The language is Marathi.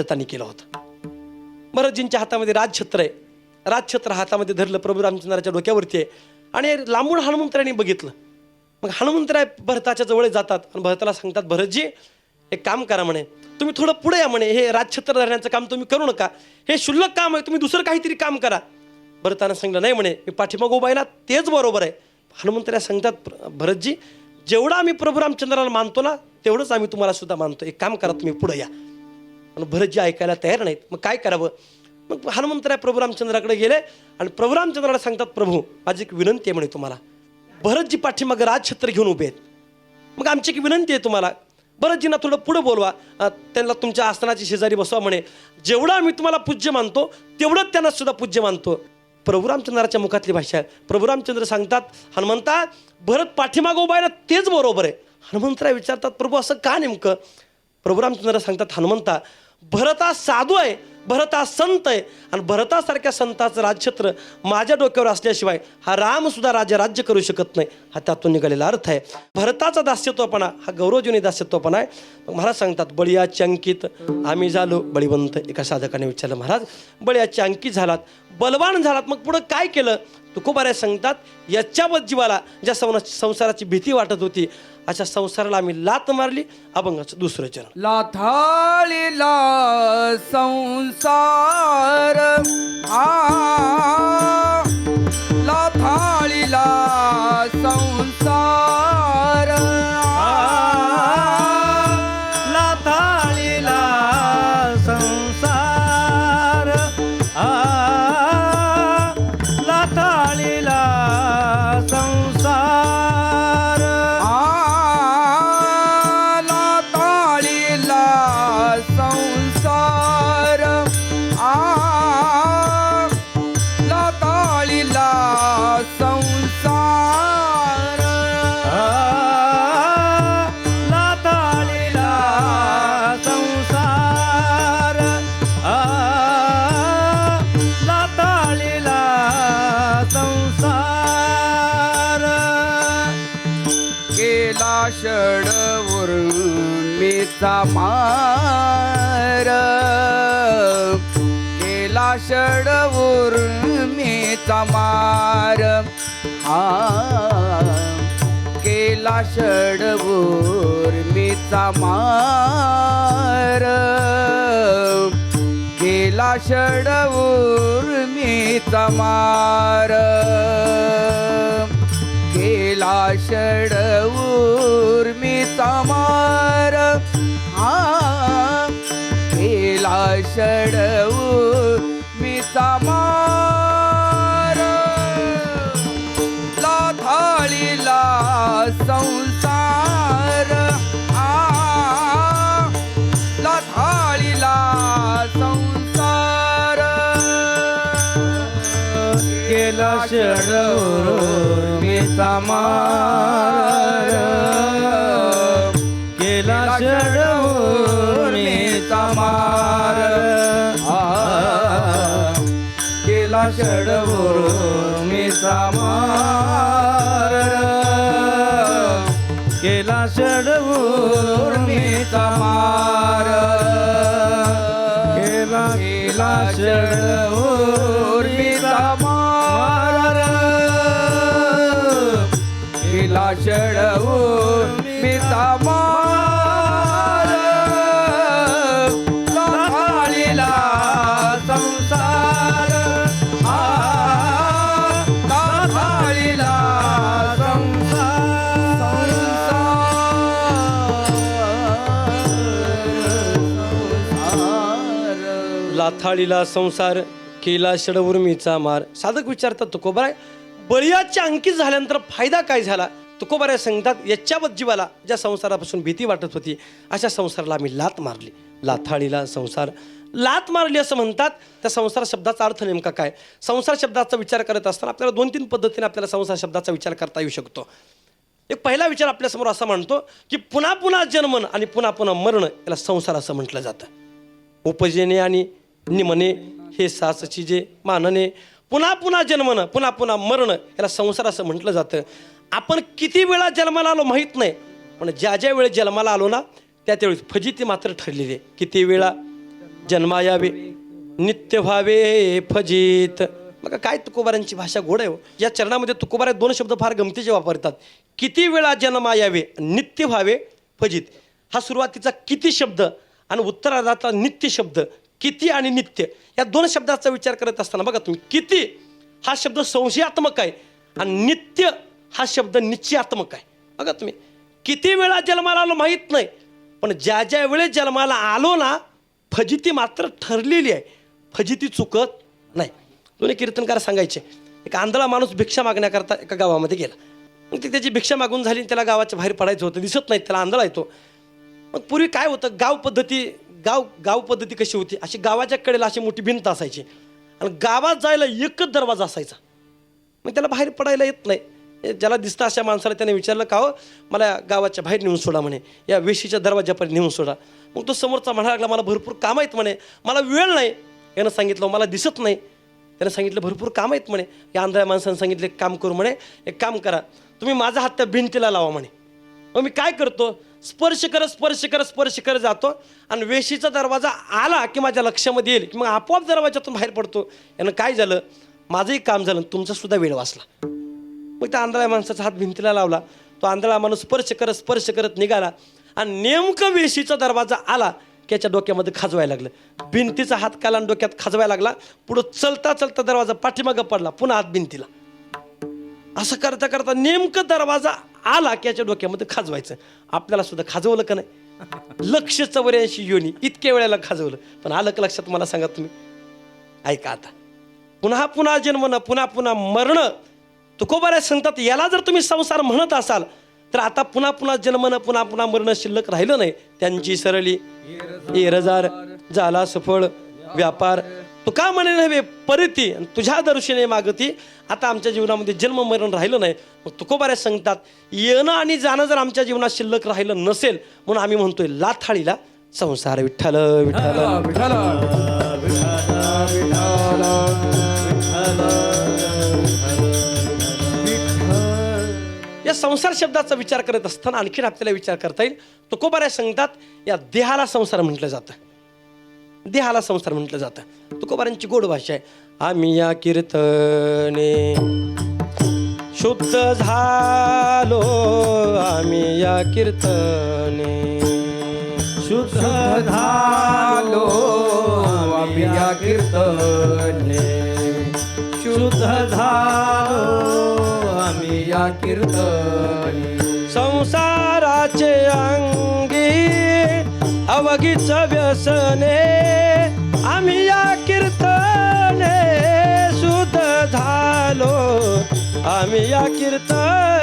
भरतानी केलं होतं. भरतजींच्या हातामध्ये राजछत्र आहे. राजछत्र हातामध्ये धरलं, प्रभू रामचंद्राच्या डोक्यावरती आहे आणि लांबून हनुमंतरायांनी बघितलं. मग हनुमंतराय भरताच्या जवळ जातात आणि भरताला सांगतात, भरतजी एक काम करा म्हणे, तुम्ही थोडं पुढे या म्हणे, हे राजछत्र धरण्याचं काम तुम्ही करू नका, हे क्षुल्लक काम आहे, तुम्ही दुसरं काहीतरी काम करा. भरतानं सांगितलं, नाही म्हणे, मी पाठीमागं उभा आहे ना, तेच बरोबर आहे. हनुमंतराय सांगतात, भरतजी जेवढं आम्ही प्रभू रामचंद्राला मानतो ना तेवढंच आम्ही तुम्हाला सुद्धा मानतो, एक काम करा, तुम्ही पुढे या. पण भरतजी ऐकायला तयार नाहीत. मग काय करावं? मग हनुमंतराय प्रभू रामचंद्राकडे गेले आणि प्रभू रामचंद्राला सांगतात, प्रभू माझी एक विनंती आहे म्हणे तुम्हाला. भरतजी पाठीमागं राजछत्र घेऊन उभे आहेत. मग आमची एक विनंती आहे तुम्हाला, भरतजींना थोडं पुढं बोलवा, त्यांना तुमच्या आसनाची शेजारी बसवा म्हणे, जेवढं आम्ही तुम्हाला पूज्य मानतो तेवढंच त्यांना सुद्धा पूज्य मानतो. प्रभू रामचंद्राच्या मुखातली भाषा आहे. प्रभू रामचंद्र सांगतात, हनुमंता भरत पाठीमागं उभा आहे ना तेच बरोबर आहे. हनुमंतराय विचारतात, प्रभू असं का नेमकं? प्रभू रामचंद्र सांगतात, हनुमंता भरत हा साधू आहे, भरत हा संत आहे आणि भरतासारख्या संताचं राजछत्र माझ्या डोक्यावर असल्याशिवाय हा राम सुद्धा राज्य करू शकत नाही. हा त्यातून निघालेला अर्थ आहे. भरताचा दास्यत्वपणा हा गौरवजनी दास्यत्वपणा आहे. मग महाराज सांगतात, बळीयाचे अंकित आम्ही झालो बळीवंत. एका साधकाने विचारलं, महाराज बळीयाचे अंकित झालात, बलवान झालात, मग पुढं काय केलं? तुकोबाराय सांगतात, याच्यावर जीवाला ज्या संसाराची भीती वाटत होती अशा संसाराला आम्ही लात मारली. अभंगाचं दुसरं चरण. लाथाळीला संसार लाथाळीला संसार लाथाळीला संसार लाथाळीला संसार लाथाळीला संसार लाथाळीला संसार लाथाळीला संसार लाथाळीला संसार केला षडवर मीचा मार केला षडवर मीचा मार केला षडवर मीचा मार केला षडवर मीचा मार केला षडवर मीचा मार केला षडवर मीचा मार लाथाळीला संसार लाथाळीला संसार केला षडवर मीचा मार केला षडवर मीचा मार केला षडवर मीचा मार केला षडवर मीचा मार केला षडवर मीचा मार केला षडवर मीचा मार लाथाळीला संसार लाथाळीला लाथाळीला संसार केला षडउर्मीचा मार. साधक विचारतात, तुकोबाराय बळीयाच्या अंकित झाल्यानंतर फायदा काय झाला? तुकोबाराय सांगतात, याच्यावर जीवाला ज्या संसारापासून भीती वाटत होती अशा संसाराला आम्ही लात मारली. लाथाळीला संसार लात मारली असं म्हणतात. त्या संसार शब्दाचा अर्थ नेमका काय? संसार शब्दाचा विचार करत असताना आपल्याला 2-3 पद्धतीने आपल्याला संसार शब्दाचा विचार करता येऊ शकतो. एक पहिला विचार आपल्यासमोर असा म्हणतो की पुन्हा पुन्हा जन्मन आणि पुन्हा पुन्हा मरण याला संसार असं म्हटलं जातं. उपजेने आणि निमने हे सासची जे मानने, पुन्हा पुन्हा जन्मनं पुन्हा पुन्हा मरण याला संसार असं म्हटलं जातं. आपण किती वेळा जन्माला आलो माहीत नाही, पण ज्या ज्या वेळेस जन्माला आलो ना त्या त्यावेळेस फजिती मात्र ठरलेली आहे. किती वेळा जन्मा यावे नित्य व्हावे फजित. मग काय तुकोबारांची भाषा गोड आहे हो. या चरणामध्ये तुकोबारा 2 शब्द फार गमतीचे वापरतात. किती वेळा जन्मा यावे नित्य व्हावे फजित. हा सुरुवातीचा किती शब्द आणि उत्तरार्धातला नित्य शब्द. किती आणि नित्य या 2 शब्दाचा विचार करत असताना बघा तुम्ही, किती हा शब्द संशयात्मक आहे आणि नित्य हा शब्द निश्चयात्मक आहे. बघा तुम्ही, किती वेळा जन्माला आलो माहीत नाही, पण ज्या ज्या वेळेस जन्माला आलो ना, फजिती मात्र ठरलेली आहे, फजिती चुकत नाही. दोन्ही कीर्तनकार सांगायचे, एक आंधळा माणूस भिक्षा मागण्याकरता एका गावामध्ये गेला. मग ती त्याची भिक्षा मागून झाली, त्याला गावाच्या बाहेर पडायचं होतं, दिसत नाही, त्याला आंधळा येतो. मग पूर्वी काय होतं, गाव पद्धती कशी होती, अशी गावाच्या कडेला अशी मोठी भिंत असायची आणि गावात जायला एकच दरवाजा असायचा. मग त्याला बाहेर पडायला येत नाही. ज्याला दिसतं अशा माणसाला त्याने विचारलं, का हो मला गावाच्या बाहेर नेऊन सोडा म्हणे, या वेशीच्या दरवाजापर्यंत नेऊन सोडा. मग तो समोरचा म्हणायला लागला, मला भरपूर काम आहेत म्हणे, मला वेळ नाही. यानं सांगितलं, मला दिसत नाही. त्यानं सांगितलं, भरपूर काम आहेत म्हणे. या आंधळ्या माणसानं सांगितलं, एक काम करू म्हणे, एक काम करा, तुम्ही माझा हात त्या भिंतीला लावा म्हणे. मग मी काय करतो, स्पर्श करत जातो आणि वेशीचा दरवाजा आला की माझ्या लक्षामध्ये येईल की मग आपोआप दरवाजातून बाहेर पडतो. यानं काय झालं, माझंही काम झालं, तुमचा सुद्धा वेळ वाचला. मग त्या आंधळ्या माणसाचा हात भिंतीला लावला. तो आंधळा माणूस स्पर्श करत निघाला आणि नेमकं वेशीचा दरवाजा आला की याच्या डोक्यामध्ये खाजवायला लागलं. भिंतीचा हात काला आणि डोक्यात खाजवायला लागला. पुढं चलता दरवाजा पाठीमागं पडला, पुन्हा हात भिंतीला. असं करता करता नेमकं दरवाजा आला की याच्या डोक्यामध्ये खाजवायचं. आपल्याला सुद्धा खाजवलं का नाही, 184 योनी इतक्या वेळेला खाजवलं, पण आलं का लक्षात मला सांगा तुम्ही. ऐका आता, पुन्हा पुन्हा जन्मणं, पुन्हा पुन्हा मरणं. तुकोबारा सांगतात, याला जर तुम्ही संसार म्हणत असाल तर आता पुन्हा पुन्हा जन्मणं, पुन्हा पुन्हा मरणं शिल्लक राहिलं नाही. त्यांची सरली एरजार झाला सफळ व्यापार. तू का म्हणे नव्हे परिती, तुझ्या दर्शने मागती. आता आमच्या जीवनामध्ये जन्म मरण राहिलं नाही. मग तुकोबारा सांगतात, येणं आणि जाणं जर आमच्या जीवनात शिल्लक राहिलं नसेल, म्हणून आम्ही म्हणतोय लाथाळीला संसार. विठ्ठल विठ्ठल विठ्ठल या संसार शब्दाचा विचार करत असताना आणखीन आपल्याला विचार करता येईल. तुकोबारा सांगतात, या देहाला संसार म्हटलं जातं, देहाला संसार म्हटलं जातं. तुकोबारांची गोड भाषा आहे. आम्ही या कीर्तने शुद्ध झालो, आम्ही या कीर्तने शुद्ध झालो आम्ही या कीर्तने, शुद्ध झालो आम्ही या कीर्तने. संसाराचे अंगी अवघीच व्यसने, आम्ही या कीर्तने शुद्ध झालो, आम्ही या कीर्तने.